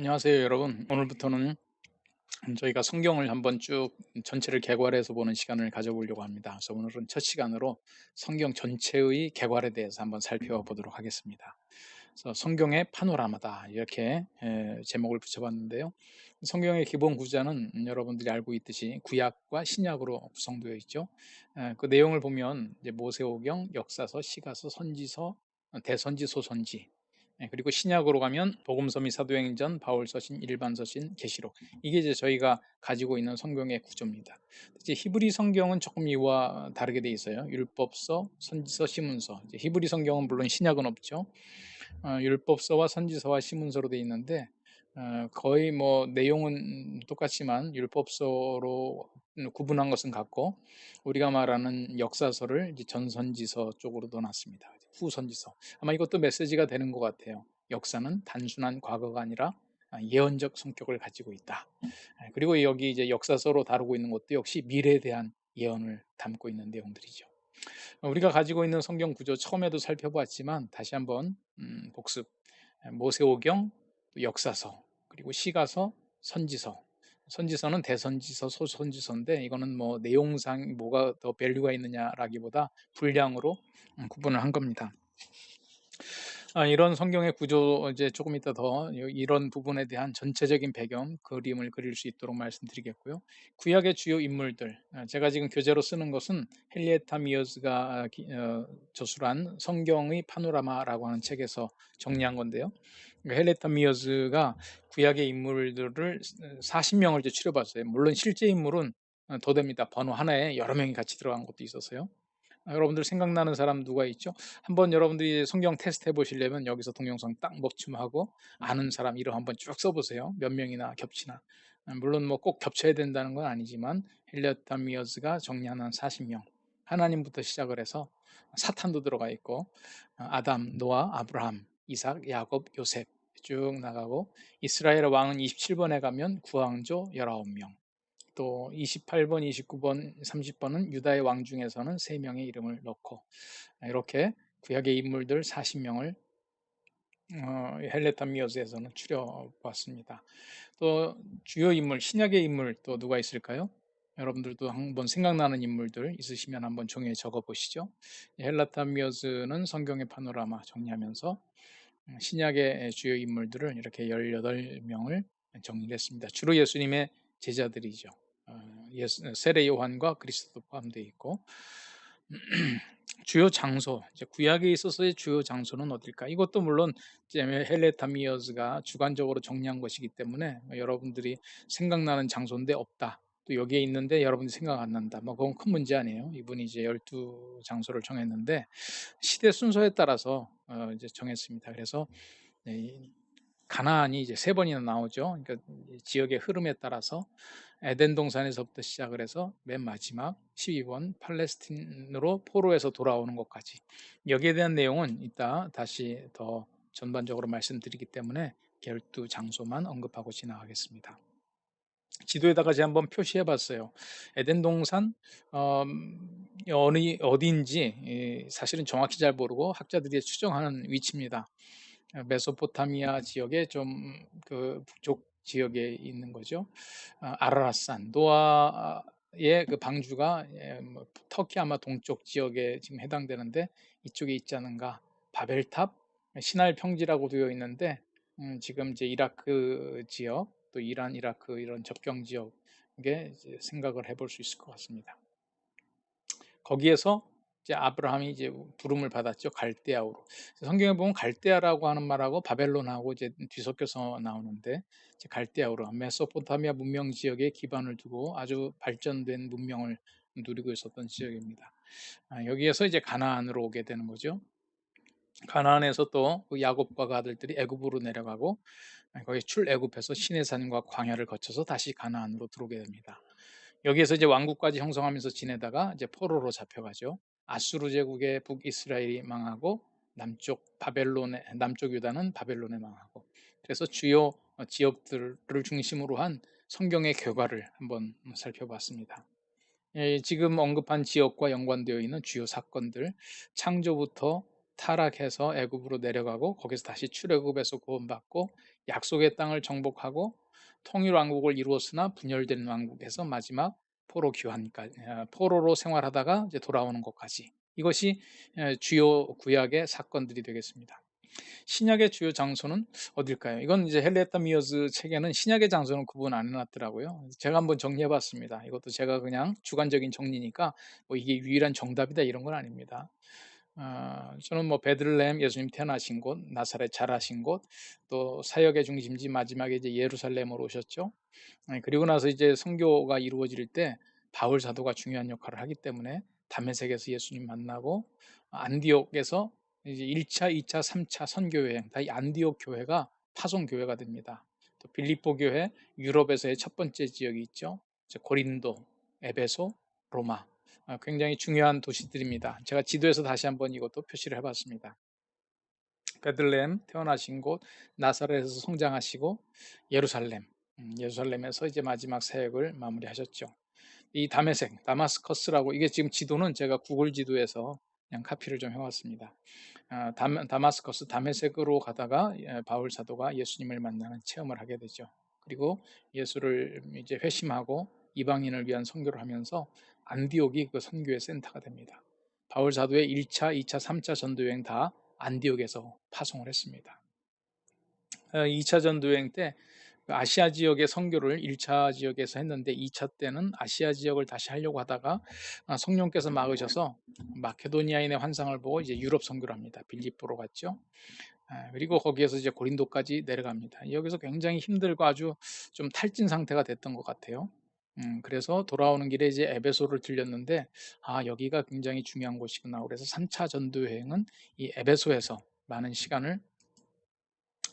안녕하세요, 여러분. 오늘부터는 저희가 성경을 한번 쭉 전체를 개괄해서 보는 시간을 가져보려고 합니다. 그래서 오늘은 첫 시간으로 성경 전체의 개괄에 대해서 한번 살펴보도록 하겠습니다. 그래서 성경의 파노라마다 이렇게 제목을 붙여봤는데요. 성경의 기본 구조는 여러분들이 알고 있듯이 구약과 신약으로 구성되어 있죠. 그 내용을 보면 이제 모세오경, 역사서, 시가서, 선지서, 대선지, 소선지, 그리고 신약으로 가면 복음서 및 사도행전, 바울서신, 일반서신, 계시록, 이게 이제 저희가 가지고 있는 성경의 구조입니다. 이제 히브리 성경은 조금 이와 다르게 돼 있어요. 율법서, 선지서, 시문서. 이제 히브리 성경은 물론 신약은 없죠. 율법서와 선지서와 시문서로 돼 있는데 거의 뭐 내용은 똑같지만 율법서로 구분한 것은 같고, 우리가 말하는 역사서를 이제 전선지서 쪽으로 넣어놨습니다. 후선지서. 아마 이것도 메시지가 되는 것 같아요. 역사는 단순한 과거가 아니라 예언적 성격을 가지고 있다. 그리고 여기 이제 역사서로 다루고 있는 것도 역시 미래에 대한 예언을 담고 있는 내용들이죠. 우리가 가지고 있는 성경 구조 처음에도 살펴보았지만 다시 한번 복습. 모세오경, 역사서, 그리고 시가서, 선지서. 선지서는 대선지서, 소선지서인데 이거는 뭐 내용상 뭐가 더 밸류가 있느냐라기보다 분량으로 구분을 한 겁니다. 이런 성경의 구조, 이제 조금 이따 더 이런 부분에 대한 전체적인 배경 그림을 그릴 수 있도록 말씀드리겠고요. 구약의 주요 인물들, 제가 지금 교재로 쓰는 것은 헨리에타 미어즈가 저술한 성경의 파노라마라고 하는 책에서 정리한 건데요. 헨리에타 미어즈가 구약의 인물들을 40명을 추려봤어요. 물론 실제 인물은 더 됩니다. 번호 하나에 여러 명이 같이 들어간 것도 있었어요. 여러분들 생각나는 사람 누가 있죠? 한번 여러분들이 성경 테스트 해보시려면 여기서 동영상 딱 멈춤하고 아는 사람 이름 한번 쭉 써보세요. 몇 명이나 겹치나. 물론 뭐 꼭 겹쳐야 된다는 건 아니지만 헬리엇 미어즈가 정리한 한 40명. 하나님부터 시작을 해서 사탄도 들어가 있고, 아담, 노아, 아브라함, 이삭, 야곱, 요셉 쭉 나가고, 이스라엘 왕은 27번에 가면 구왕조 19명, 또 28번, 29번, 30번은 유다의 왕 중에서는 3명의 이름을 넣고, 이렇게 구약의 인물들 40명을 헬레타 미어스에서는 추려봤습니다. 또 주요 인물, 신약의 인물 또 누가 있을까요? 여러분들도 한번 생각나는 인물들 있으시면 한번 종이에 적어 보시죠. 헬라타 미어스는 성경의 파노라마 정리하면서 신약의 주요 인물들을 이렇게 18명을 정리를 했습니다. 주로 예수님의 제자들이죠. 세례 요한과 그리스도 포함되어 있고, 주요 장소, 이제 구약에 있어서의 주요 장소는 어딜까? 이것도 물론 이제 헬레타 미어즈가 주관적으로 정리한 것이기 때문에 여러분들이 생각나는 장소인데 없다, 또 여기에 있는데 여러분들이 생각 안 난다, 뭐 그건 큰 문제 아니에요. 이분이 이제 12장소를 정했는데 시대 순서에 따라서 이제 정했습니다. 그래서 가나안이 이제 3번이나 나오죠. 그러니까 지역의 흐름에 따라서 에덴 동산에서부터 시작을 해서 맨 마지막 12번 팔레스틴으로 포로에서 돌아오는 것까지, 여기에 대한 내용은 이따 다시 더 전반적으로 말씀드리기 때문에 12장소만 언급하고 지나가겠습니다. 지도에다가 제가 한번 표시해 봤어요. 에덴 동산 어디인지 사실은 정확히 잘 모르고 학자들이 추정하는 위치입니다. 메소포타미아 지역의 좀 그 북쪽 지역에 있는 거죠. 아라랏산, 노아의 그 방주가 뭐 터키 아마 동쪽 지역에 지금 해당되는데 이쪽에 있지 않은가. 바벨탑, 시날 평지라고 되어 있는데 지금 이제 이라크 지역, 또 이란, 이라크 이런 접경 지역에 이제 생각을 해볼 수 있을 것 같습니다. 거기에서 이제 아브라함이 이제 부름을 받았죠. 갈대아우로. 성경에 보면 갈대아라고 하는 말하고 바벨론하고 이제 뒤섞여서 나오는데, 이제 갈대아우로 메소포타미아 문명 지역에 기반을 두고 아주 발전된 문명을 누리고 있었던 지역입니다. 여기에서 이제 가나안으로 오게 되는 거죠. 가나안에서 또 그 야곱과 그 아들들이 애굽으로 내려가고, 거기 출애굽해서 시내산과 광야를 거쳐서 다시 가나안으로 들어오게 됩니다. 여기에서 이제 왕국까지 형성하면서 지내다가 이제 포로로 잡혀가죠. 아수르 제국의 북이스라엘이 망하고 남쪽 유다는 바벨론에 망하고, 그래서 주요 지역들을 중심으로 한 성경의 결과를 한번 살펴봤습니다. 지금 언급한 지역과 연관되어 있는 주요 사건들, 창조부터 타락해서 애굽으로 내려가고 거기서 다시 출애굽에서 구원받고 약속의 땅을 정복하고 통일 왕국을 이루었으나 분열된 왕국에서 마지막 포로 귀환까지, 포로로 생활하다가 이제 돌아오는 것까지, 이것이 주요 구약의 사건들이 되겠습니다. 신약의 주요 장소는 어딜까요? 이건 이제 헨리에타 미어즈 책에는 신약의 장소는 구분 안 해놨더라고요. 제가 한번 정리해봤습니다. 이것도 제가 그냥 주관적인 정리니까 뭐 이게 유일한 정답이다 이런 건 아닙니다. 저는 뭐 베들레헴 예수님 태어나신 곳, 나사렛 자라신 곳, 또 사역의 중심지 마지막에 이제 예루살렘으로 오셨죠. 그리고 나서 이제 선교가 이루어질 때 바울 사도가 중요한 역할을 하기 때문에 다메섹에서 예수님 만나고 안디옥에서 이제 1차, 2차, 3차 선교 여행, 다 이 안디옥 교회가 파송 교회가 됩니다. 또 빌립보 교회, 유럽에서의 첫 번째 지역이 있죠. 이제 고린도, 에베소, 로마. 굉장히 중요한 도시들입니다. 제가 지도에서 다시 한번 이것도 표시를 해봤습니다. 베들레헴 태어나신 곳, 나사렛에서 성장하시고 예루살렘, 예루살렘에서 이제 마지막 사역을 마무리하셨죠. 이 다메섹, 다마스커스라고, 이게 지금 지도는 제가 구글 지도에서 그냥 카피를 좀 해왔습니다. 다마스커스, 다메섹으로 가다가 바울 사도가 예수님을 만나는 체험을 하게 되죠. 그리고 예수를 이제 회심하고 이방인을 위한 선교를 하면서 안디옥이 그 선교의 센터가 됩니다. 바울 사도의 1차, 2차, 3차 전도 여행 다 안디옥에서 파송을 했습니다. 2차 전도 여행 때 아시아 지역의 선교를 1차 지역에서 했는데 2차 때는 아시아 지역을 다시 하려고 하다가 성령께서 막으셔서 마케도니아인의 환상을 보고 이제 유럽 선교를 합니다. 빌립보로 갔죠. 그리고 거기에서 이제 고린도까지 내려갑니다. 여기서 굉장히 힘들고 아주 좀 탈진 상태가 됐던 것 같아요. 그래서 돌아오는 길에 이제 에베소를 들렸는데 여기가 굉장히 중요한 곳이구나. 그래서 3차 전도 여행은 이 에베소에서 많은 시간을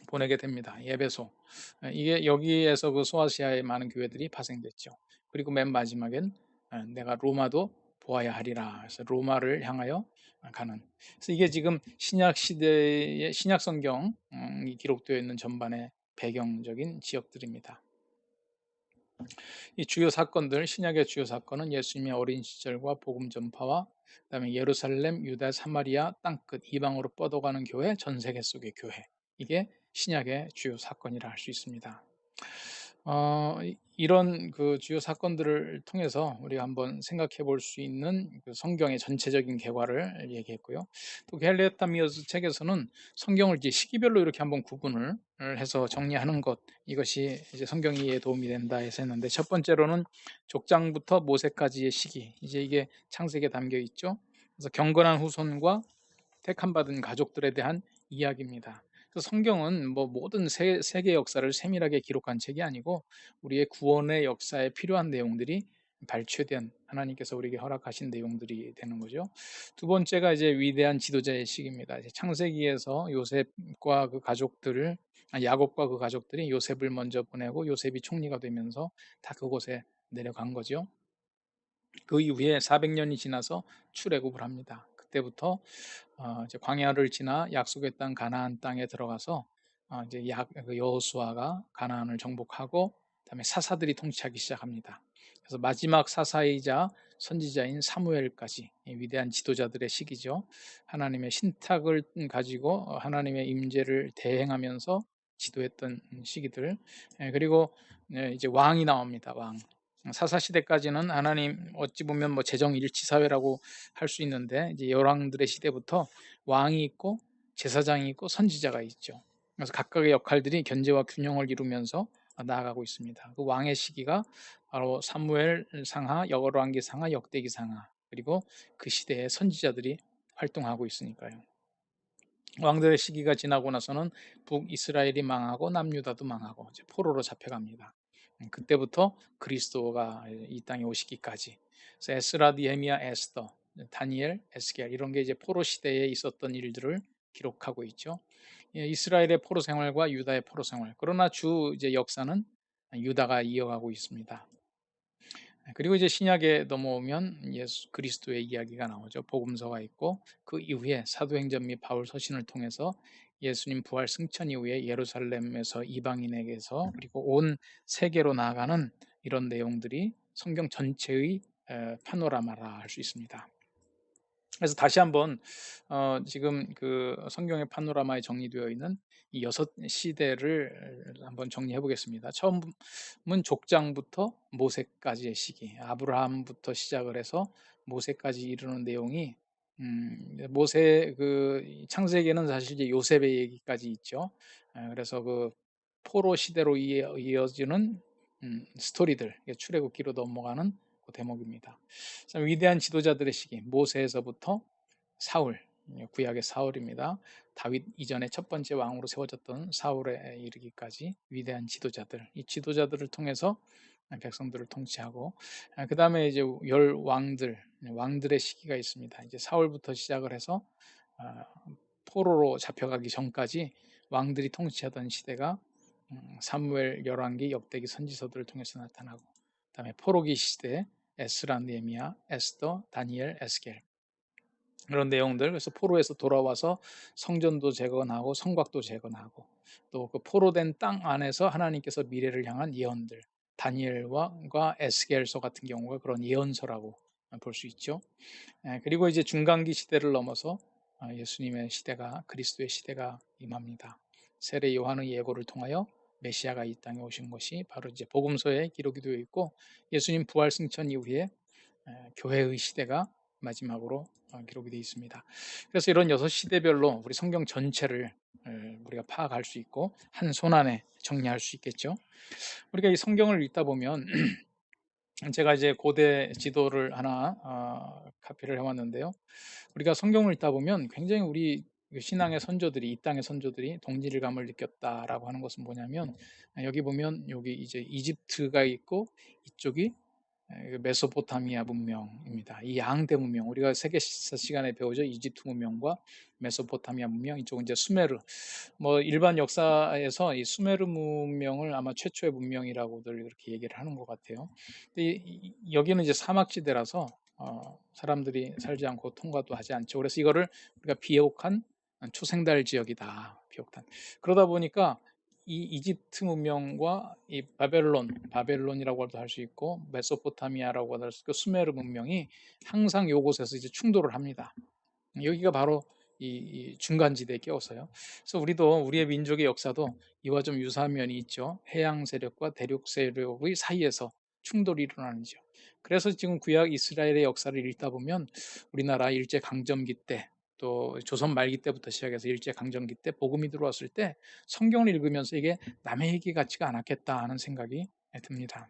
보내게 됩니다. 에베소. 이게 여기에서 그 소아시아의 많은 교회들이 파생됐죠. 그리고 맨 마지막엔 내가 로마도 보아야 하리라. 그래서 로마를 향하여 가는. 그래서 이게 지금 신약 시대의 신약 성경이 기록되어 있는 전반의 배경적인 지역들입니다. 이 주요 사건들, 신약의 주요 사건은 예수님의 어린 시절과 복음 전파와 그다음에 예루살렘, 유다, 사마리아 땅끝 이방으로 뻗어가는 교회, 전 세계 속의 교회. 이게 신약의 주요 사건이라 할 수 있습니다. 이런 그 주요 사건들을 통해서 우리가 한번 생각해 볼 수 있는 그 성경의 전체적인 개괄을 얘기했고요. 또 헨리에타 미어스 책에서는 성경을 이제 시기별로 이렇게 한번 구분을 해서 정리하는 것, 이것이 이제 성경 이해에 도움이 된다 해서 했는데, 첫 번째로는 족장부터 모세까지의 시기, 이제 이게 창세기에 담겨 있죠. 그래서 경건한 후손과 택함받은 가족들에 대한 이야기입니다. 그래서 성경은 뭐 모든 세계 역사를 세밀하게 기록한 책이 아니고 우리의 구원의 역사에 필요한 내용들이 발췌된, 하나님께서 우리에게 허락하신 내용들이 되는 거죠. 두 번째가 이제 위대한 지도자의 시기입니다. 이제 창세기에서 요셉과 그 가족들을, 야곱과 그 가족들이 요셉을 먼저 보내고 요셉이 총리가 되면서 다 그곳에 내려간 거죠. 그 이후에 400년이 지나서 출애굽을 합니다. 그때부터 이제 광야를 지나 약속의 땅 가나안 땅에 들어가서 이제 그 여호수아가 가나안을 정복하고 그다음에 사사들이 통치하기 시작합니다. 그래서 마지막 사사이자 선지자인 사무엘까지 위대한 지도자들의 시기죠. 하나님의 신탁을 가지고 하나님의 임재를 대행하면서 지도했던 시기들. 그리고 이제 왕이 나옵니다. 왕. 사사 시대까지는 하나님, 어찌 보면 뭐 재정 일치 사회라고 할 수 있는데, 이제 열왕들의 시대부터 왕이 있고 제사장이 있고 선지자가 있죠. 그래서 각각의 역할들이 견제와 균형을 이루면서 나아가고 있습니다. 그 왕의 시기가 바로 사무엘 상하, 열왕기 상하, 역대기 상하, 그리고 그 시대의 선지자들이 활동하고 있으니까요. 왕들의 시기가 지나고 나서는 북이스라엘이 망하고 남유다도 망하고 이제 포로로 잡혀갑니다. 그때부터 그리스도가 이 땅에 오시기까지. 그래서 에스라, 니헤미야, 에스더, 다니엘, 에스겔, 이런 게 이제 포로 시대에 있었던 일들을 기록하고 있죠. 이스라엘의 포로 생활과 유다의 포로 생활. 그러나 주 이제 역사는 유다가 이어가고 있습니다. 그리고 이제 신약에 넘어오면 예수 그리스도의 이야기가 나오죠. 복음서가 있고 그 이후에 사도행전 및 바울 서신을 통해서 예수님 부활 승천 이후에 예루살렘에서 이방인에게서 그리고 온 세계로 나아가는 이런 내용들이 성경 전체의 파노라마라 할 수 있습니다. 그래서 다시 한번 지금 그 성경의 파노라마에 정리되어 있는 이 6 시대를 한번 정리해 보겠습니다. 처음은 족장부터 모세까지의 시기, 아브라함부터 시작을 해서 모세까지 이르는 내용이, 모세 그 창세기에는 사실 이제 요셉의 얘기까지 있죠. 그래서 그 포로 시대로 이어지는 스토리들, 출애굽기로 넘어가는 그 대목입니다. 참 위대한 지도자들의 시기, 모세에서부터 사울, 구약의 사울입니다. 다윗 이전에 첫 번째 왕으로 세워졌던 사울에 이르기까지 위대한 지도자들, 이 지도자들을 통해서 백성들을 통치하고, 그 다음에 이제 열 왕들, 왕들의 시기가 있습니다. 이제 사울부터 시작을 해서 아, 포로로 잡혀가기 전까지 왕들이 통치하던 시대가 사무엘, 열왕기, 역대기, 선지서들을 통해서 나타나고, 그다음에 포로기 시대, 에스라, 느헤미야, 에스더, 다니엘, 에스겔, 그런 내용들. 그래서 포로에서 돌아와서 성전도 재건하고 성곽도 재건하고, 또 그 포로된 땅 안에서 하나님께서 미래를 향한 예언들, 다니엘과 에스겔서 같은 경우가 그런 예언서라고 볼 수 있죠. 그리고 이제 중간기 시대를 넘어서 예수님의 시대가, 그리스도의 시대가 임합니다. 세례 요한의 예고를 통하여 메시아가 이 땅에 오신 것이 바로 이제 복음서에 기록이 되어 있고, 예수님 부활 승천 이후에 교회의 시대가 마지막으로 기록이 되어 있습니다. 그래서 이런 6시대별로 우리 성경 전체를 우리가 파악할 수 있고 한 손안에 정리할 수 있겠죠. 우리가 이 성경을 읽다 보면 제가 이제 고대 지도를 하나 카피를 해왔는데요. 우리가 성경을 읽다 보면 굉장히 우리 신앙의 선조들이, 이 땅의 선조들이 동질감을 느꼈다라고 하는 것은 뭐냐면, 여기 보면 여기 이제 이집트가 있고 이쪽이 메소포타미아 문명입니다. 이 양대 문명, 우리가 세계사 시간에 배우죠. 이집트 문명과 메소포타미아 문명, 이쪽은 이제 수메르. 뭐 일반 역사에서 이 수메르 문명을 아마 최초의 문명이라고들 그렇게 얘기를 하는 것 같아요. 근데 여기는 이제 사막지대라서 사람들이 살지 않고 통과도 하지 않죠. 그래서 이거를 우리가 비옥한 초생달 지역이다. 비옥한. 그러다 보니까 이 이집트 문명과 이 바벨론이라고도 할 수 있고 메소포타미아라고 할 수 있고 수메르 문명이 항상 요곳에서 이제 충돌을 합니다. 여기가 바로 이 중간지대에 끼어서요. 그래서 우리도 우리의 민족의 역사도 이와 좀 유사한 면이 있죠. 해양 세력과 대륙 세력의 사이에서 충돌이 일어나는죠. 그래서 지금 구약 이스라엘의 역사를 읽다 보면 우리나라 일제 강점기 때, 또 조선 말기 때부터 시작해서 일제 강점기 때 복음이 들어왔을 때 성경을 읽으면서 이게 남의 얘기 같지가 않았겠다 하는 생각이 듭니다.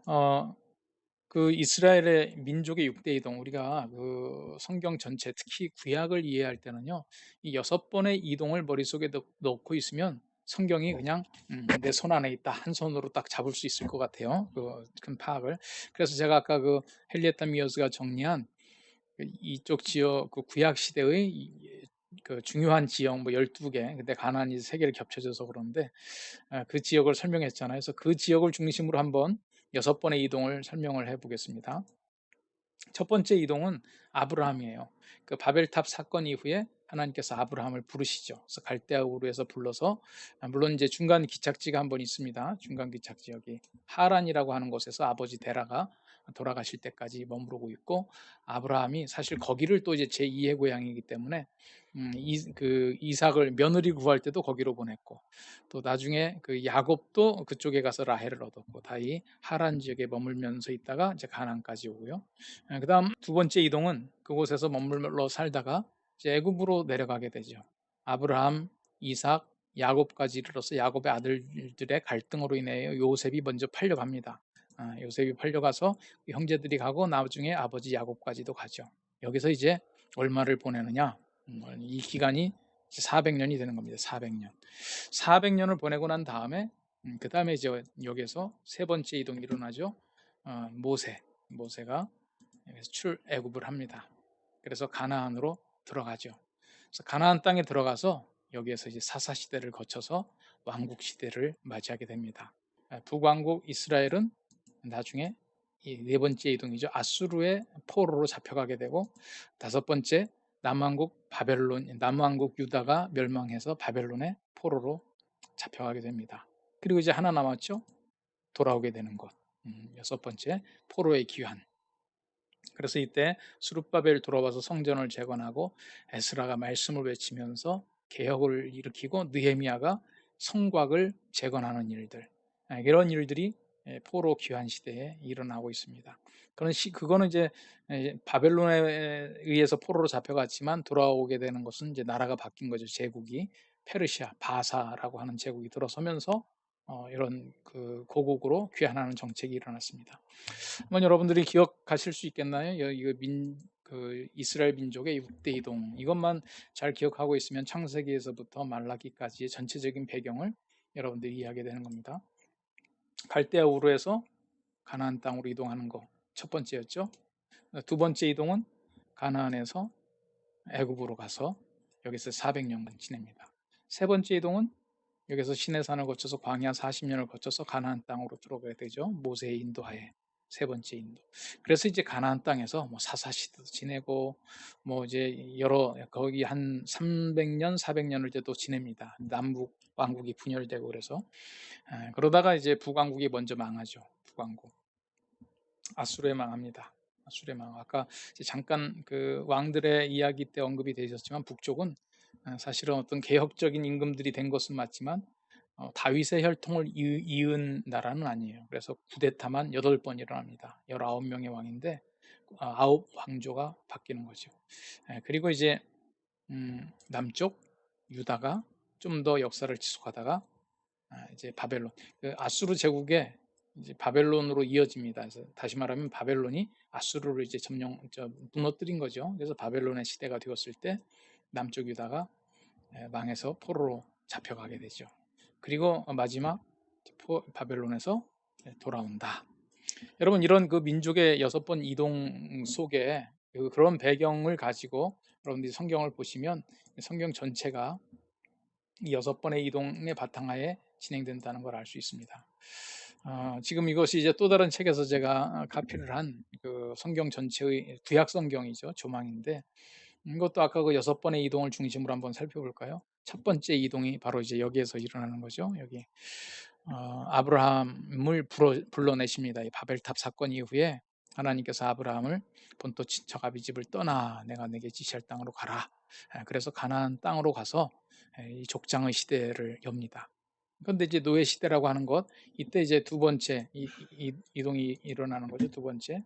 어, 그 이스라엘의 민족의 6대 이동, 우리가 그 성경 전체, 특히 구약을 이해할 때는요, 이 6번의 이동을 머릿속에 넣고 있으면 성경이 그냥 내 손 안에 있다, 한 손으로 딱 잡을 수 있을 것 같아요. 그 큰 파악을. 그래서 제가 아까 그 헨리에타 미어스가 정리한 이쪽 지역, 그 구약 시대의 그 중요한 지역 뭐 12개, 근데 가나안이 3개를 겹쳐져서 그러는데 그 지역을 설명했잖아요. 그래서 그 지역을 중심으로 한번 6번의 이동을 설명을 해보겠습니다. 첫 번째 이동은 아브라함이에요. 그 바벨탑 사건 이후에 하나님께서 아브라함을 부르시죠. 그래서 갈대아 우르에서 불러서, 물론 이제 중간 기착지가 한 번 있습니다. 중간 기착지 여기 하란이라고 하는 곳에서 아버지 데라가 돌아가실 때까지 머무르고 있고, 아브라함이 사실 거기를 또 이제 제2의 고향이기 때문에 그 이삭을 며느리 구할 때도 거기로 보냈고, 또 나중에 그 야곱도 그쪽에 가서 라헬을 얻었고, 다 이 하란 지역에 머물면서 있다가 이제 가나안까지 오고요. 그다음 두 번째 이동은 그곳에서 머물러 살다가 이제 애굽으로 내려가게 되죠. 아브라함, 이삭, 야곱까지 이르러서 야곱의 아들들의 갈등으로 인해 요셉이 먼저 팔려갑니다. 요셉이 팔려가서 형제들이 가고 나중에 아버지 야곱까지도 가죠. 여기서 이제 얼마를 보내느냐? 이 기간이 400년이 되는 겁니다. 400년. 400년을 보내고 난 다음에 그 다음에 이제 여기서 세 번째 이동이 일어나죠. 모세가 출애굽을 합니다. 그래서 가나안으로 들어가죠. 그래서 가나안 땅에 들어가서 여기에서 이제 사사 시대를 거쳐서 왕국 시대를 맞이하게 됩니다. 북왕국 이스라엘은 나중에 이 네 번째 이동이죠. 아수르의 포로로 잡혀가게 되고, 다섯 번째 남왕국 유다가 멸망해서 바벨론의 포로로 잡혀가게 됩니다. 그리고 이제 하나 남았죠. 돌아오게 되는 것. 여섯 번째 포로의 귀환. 그래서 이때 스룹바벨 돌아와서 성전을 재건하고 에스라가 말씀을 외치면서 개혁을 일으키고 느헤미야가 성곽을 재건하는 일들, 이런 일들이 포로 귀환 시대에 일어나고 있습니다. 그거는 이제 바벨론에 의해서 포로로 잡혀갔지만 돌아오게 되는 것은 이제 나라가 바뀐 거죠. 제국이 페르시아, 바사라고 하는 제국이 들어서면서 이런 그 고국으로 귀환하는 정책이 일어났습니다. 한번 여러분들이 기억하실 수 있겠나요? 이거 그 이스라엘 민족의 6대 이동, 이것만 잘 기억하고 있으면 창세기에서부터 말라기까지의 전체적인 배경을 여러분들이 이해하게 되는 겁니다. 갈대아 우르에서 가나안 땅으로 이동하는 거 첫 번째였죠. 두 번째 이동은 가나안에서 애굽으로 가서 여기서 400년간 지냅니다. 세 번째 이동은 여기서 시내산을 거쳐서 광야 40년을 거쳐서 가나안 땅으로 들어가게 되죠. 모세의 인도하에 세 번째 인도. 그래서 이제 가나안 땅에서 뭐 사사시대도 지내고 뭐 이제 여러 거기 한 300년, 400년을 이제 또 지냅니다. 남북 왕국이 분열되고 그래서 그러다가 이제 북왕국이 먼저 망하죠. 북왕국. 아수르에 망합니다. 아수르에 망. 아까 잠깐 그 왕들의 이야기 때 언급이 되셨지만 북쪽은 사실은 어떤 개혁적인 임금들이 된 것은 맞지만 다윗의 혈통을 이은 나라는 아니에요. 그래서 쿠데타만 8번 일어납니다. 19명의 왕인데 9 왕조가 바뀌는 거죠. 그리고 이제 남쪽 유다가 좀 더 역사를 지속하다가 이제 바벨론, 그 아수르 제국의 이제 바벨론으로 이어집니다. 그래서 다시 말하면 바벨론이 아수르를 이제 무너뜨린 거죠. 그래서 바벨론의 시대가 되었을 때 남쪽 유다가 망해서 포로로 잡혀가게 되죠. 그리고 마지막 바벨론에서 돌아온다. 여러분, 이런 그 민족의 6번 이동 속에 그런 배경을 가지고 여러분들이 성경을 보시면 성경 전체가 이 6번의 이동의 바탕하에 진행된다는 걸 알 수 있습니다. 지금 이것이 이제 또 다른 책에서 제가 카피를 한 그 성경 전체의 구약 성경이죠. 조망인데 이것도 아까 그 6번의 이동을 중심으로 한번 살펴볼까요? 첫 번째 이동이 바로 이제 여기에서 일어나는 거죠. 여기 아브라함을 불러내십니다. 이 바벨탑 사건 이후에 하나님께서 아브라함을 본토 친척 아비 집을 떠나 내가 내게 지시할 땅으로 가라. 그래서 가나안 땅으로 가서 이 족장의 시대를 엽니다. 그런데 이제 노예 시대라고 하는 것, 이때 이제 두 번째 이동이 일어나는 거죠. 두 번째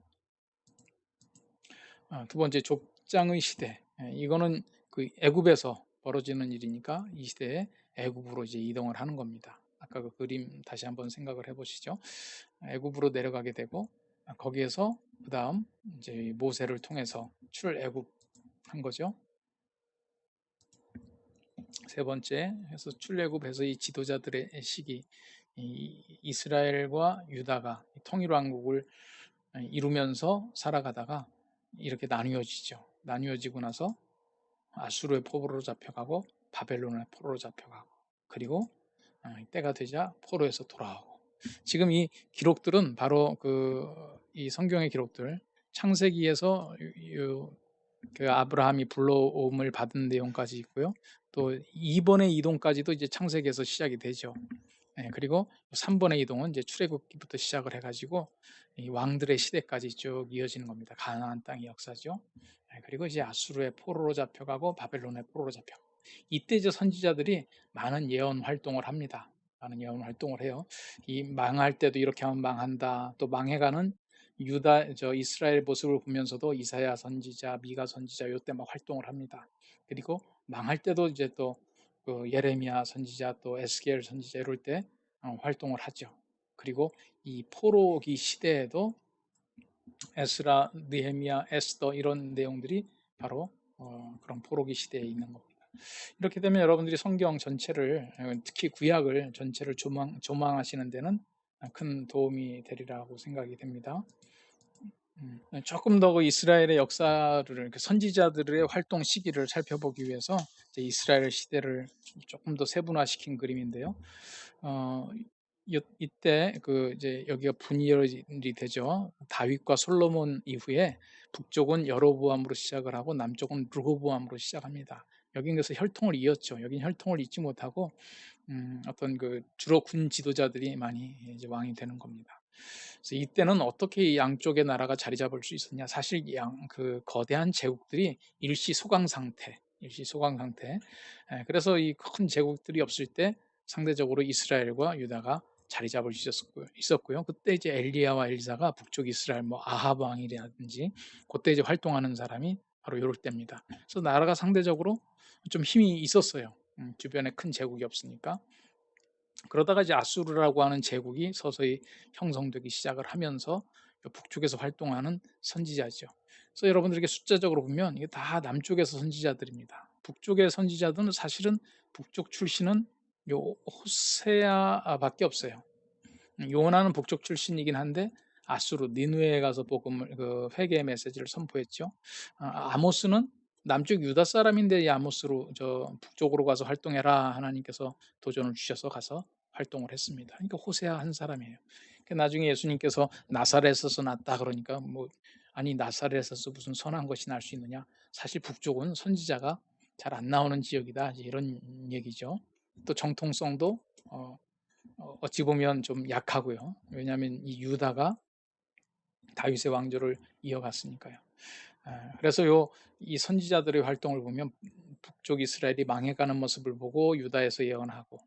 족장의 시대. 이거는 그 애굽에서 벌어지는 일이니까 이 시대에 애굽으로 이제 이동을 하는 겁니다. 아까 그 그림 다시 한번 생각을 해보시죠. 애굽으로 내려가게 되고 거기에서 그 다음 이제 모세를 통해서 출애굽한 거죠. 세 번째 해서 출애굽해서 이 지도자들의 시기, 이 이스라엘과 유다가 통일왕국을 이루면서 살아가다가 이렇게 나뉘어지죠. 나뉘어지고 나서 아수르의 포로로 잡혀가고 바벨론의 포로로 잡혀가고 그리고 때가 되자 포로에서 돌아오고. 지금 이 기록들은 바로 이 성경의 기록들, 창세기에서 그 아브라함이 불러옴을 받은 내용까지 있고요. 또 2번의 이동까지도 이제 창세기에서 시작이 되죠. 그리고 3번의 이동은 이제 출애굽기부터 시작을 해가지고 이 왕들의 시대까지 쭉 이어지는 겁니다. 가나안 땅의 역사죠. 그리고 이제 아수르의 포로로 잡혀가고 바벨론의 포로로 잡혀가고 이때 이제 선지자들이 많은 예언 활동을 합니다. 많은 예언 활동을 해요. 이 망할 때도 이렇게 하면 망한다. 또 망해가는 이스라엘 모습을 보면서도 이사야 선지자, 미가 선지자 이때 막 활동을 합니다. 그리고 망할 때도 이제 또 그 예레미야 선지자 또 에스겔 선지자 이럴 때 활동을 하죠. 그리고 이 포로기 시대에도 에스라, 느헤미야, 에스더 이런 내용들이 바로 그런 포로기 시대에 있는 겁니다. 이렇게 되면 여러분들이 성경 전체를 특히 구약을 전체를 조망하시는 데는 큰 도움이 되리라고 생각이 됩니다. 조금 더 이스라엘의 역사를 선지자들의 활동 시기를 살펴보기 위해서 이스라엘 시대를 조금 더 세분화시킨 그림인데요. 이때 이제 여기가 분열이 되죠. 다윗과 솔로몬 이후에 북쪽은 여로보암으로 시작을 하고 남쪽은 르호보암으로 시작합니다. 여긴 그래서 혈통을 이었죠. 여긴 혈통을 잇지 못하고 어떤 주로 군 지도자들이 많이 이제 왕이 되는 겁니다. 그래서 이때는 어떻게 이 양쪽의 나라가 자리 잡을 수 있었냐? 사실 그 거대한 제국들이 일시 소강 상태. 그래서 이 큰 제국들이 없을 때 상대적으로 이스라엘과 유다가 자리 잡을 수 있었고요. 그때 이제 엘리야와 엘리사가 북쪽 이스라엘 뭐 아합 왕이라든지 그때 이제 활동하는 사람이 바로 요럴 때입니다. 그래서 나라가 상대적으로 좀 힘이 있었어요. 주변에 큰 제국이 없으니까. 그러다가 이제 아수르라고 하는 제국이 서서히 형성되기 시작을 하면서 북쪽에서 활동하는 선지자죠. 그래서 여러분들 이렇게 숫자적으로 보면 이게 다 남쪽에서 선지자들입니다. 북쪽의 선지자들은 사실은 북쪽 출신은 요 호세아밖에 없어요. 요나는 북쪽 출신이긴 한데 아수르 니느웨에 가서 복음을 그 회개의 메시지를 선포했죠. 아모스는 남쪽 유다 사람인데 이 아모스로 저 북쪽으로 가서 활동해라 하나님께서 도전을 주셔서 가서 활동을 했습니다. 그러니까 호세아 한 사람이에요. 나중에 예수님께서 나사렛에서 났다 그러니까 뭐 아니 나사렛에서 무슨 선한 것이 날 수 있느냐? 사실 북쪽은 선지자가 잘 안 나오는 지역이다 이런 얘기죠. 또 정통성도 어찌 보면 좀 약하고요. 왜냐하면 이 유다가 다윗의 왕조를 이어갔으니까요. 그래서 이 선지자들의 활동을 보면 북쪽 이스라엘이 망해가는 모습을 보고 유다에서 예언하고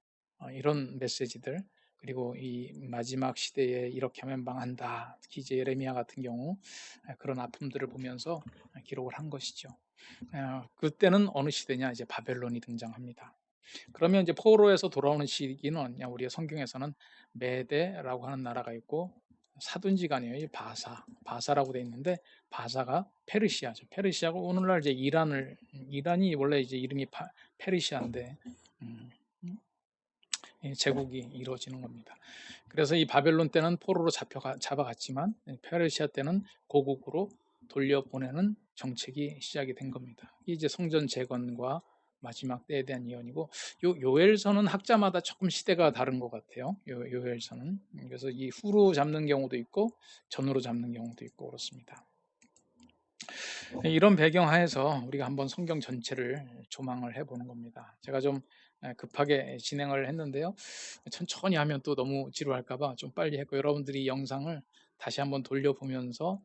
이런 메시지들 그리고 이 마지막 시대에 이렇게 하면 망한다. 특히 이제 예레미야 같은 경우 그런 아픔들을 보면서 기록을 한 것이죠. 그때는 어느 시대냐 이제 바벨론이 등장합니다. 그러면 이제 포로에서 돌아오는 시기는 어느냐? 우리의 성경에서는 메대라고 하는 나라가 있고 사둔지간이에요. 바사라고 돼 있는데 바사가 페르시아죠. 페르시아고 오늘날 이제 이란이 원래 이제 이름이 페르시아인데 음, 제국이 이루어지는 겁니다. 그래서 이 바벨론 때는 포로로 잡아갔지만 페르시아 때는 고국으로 돌려보내는 정책이 시작이 된 겁니다. 이제 성전 재건과 마지막 때에 대한 예언이고 요엘서는 학자마다 조금 시대가 다른 것 같아요. 요엘서는 그래서 이 후로 잡는 경우도 있고 전으로 잡는 경우도 있고 그렇습니다. 이런 배경 하에서 우리가 한번 성경 전체를 조망을 해보는 겁니다. 제가 좀 급하게 진행을 했는데요. 천천히 하면 또 너무 지루할까봐 좀 빨리 했고 여러분들이 영상을 다시 한번 돌려보면서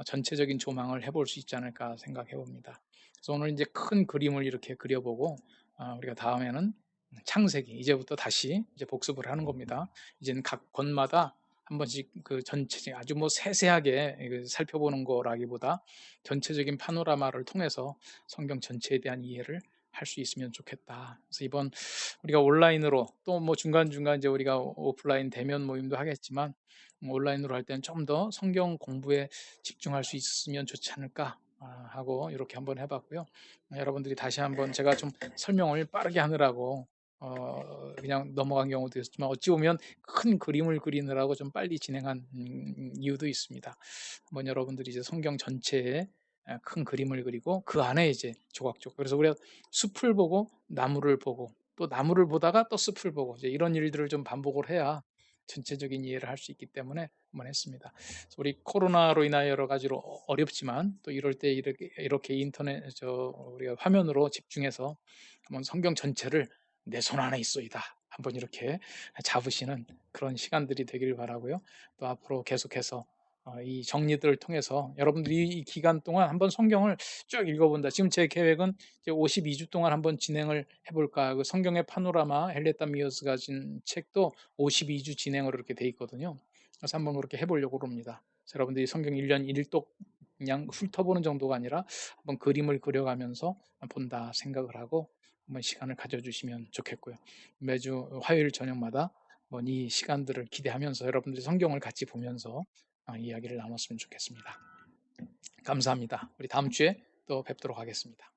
전체적인 조망을 해볼 수 있지 않을까 생각해 봅니다. 그래서 오늘 이제 큰 그림을 이렇게 그려보고 우리가 다음에는 창세기 이제부터 다시 이제 복습을 하는 겁니다. 이제는 각 권마다 한 번씩 그 전체 아주 뭐 세세하게 살펴보는 거라기보다 전체적인 파노라마를 통해서 성경 전체에 대한 이해를 할 수 있으면 좋겠다. 그래서 이번 우리가 온라인으로 또 뭐 중간중간 이제 우리가 오프라인 대면 모임도 하겠지만 온라인으로 할 때는 좀 더 성경 공부에 집중할 수 있으면 좋지 않을까 하고 이렇게 한번 해봤고요. 여러분들이 다시 한번 제가 좀 설명을 빠르게 하느라고 그냥 넘어간 경우도 있었지만 어찌 보면 큰 그림을 그리느라고 좀 빨리 진행한 이유도 있습니다. 한번 여러분들이 이제 성경 전체에 큰 그림을 그리고 그 안에 이제 조각조각 그래서 우리가 숲을 보고 나무를 보고 또 나무를 보다가 또 숲을 보고 이제 이런 일들을 좀 반복을 해야 전체적인 이해를 할 수 있기 때문에 한번 했습니다. 그래서 우리 코로나로 인하여 여러 가지로 어렵지만 또 이럴 때 이렇게 인터넷 우리가 화면으로 집중해서 한번 성경 전체를 내 손 안에 있소이다. 한번 이렇게 잡으시는 그런 시간들이 되기를 바라고요. 또 앞으로 계속해서 이 정리들을 통해서 여러분들이 이 기간 동안 한번 성경을 쭉 읽어본다. 지금 제 계획은 이제 52주 동안 한번 진행을 해볼까. 그 성경의 파노라마 헬레타 미어스가 진 책도 52주 진행으로 이렇게 돼 있거든요. 그래서 한번 그렇게 해보려고 합니다. 여러분들이 성경 1년 1독 그냥 훑어보는 정도가 아니라 한번 그림을 그려가면서 본다 생각을 하고 한번 시간을 가져주시면 좋겠고요. 매주 화요일 저녁마다 이 시간들을 기대하면서 여러분들이 성경을 같이 보면서 이야기를 나눴으면 좋겠습니다. 감사합니다. 우리 다음 주에 또 뵙도록 하겠습니다.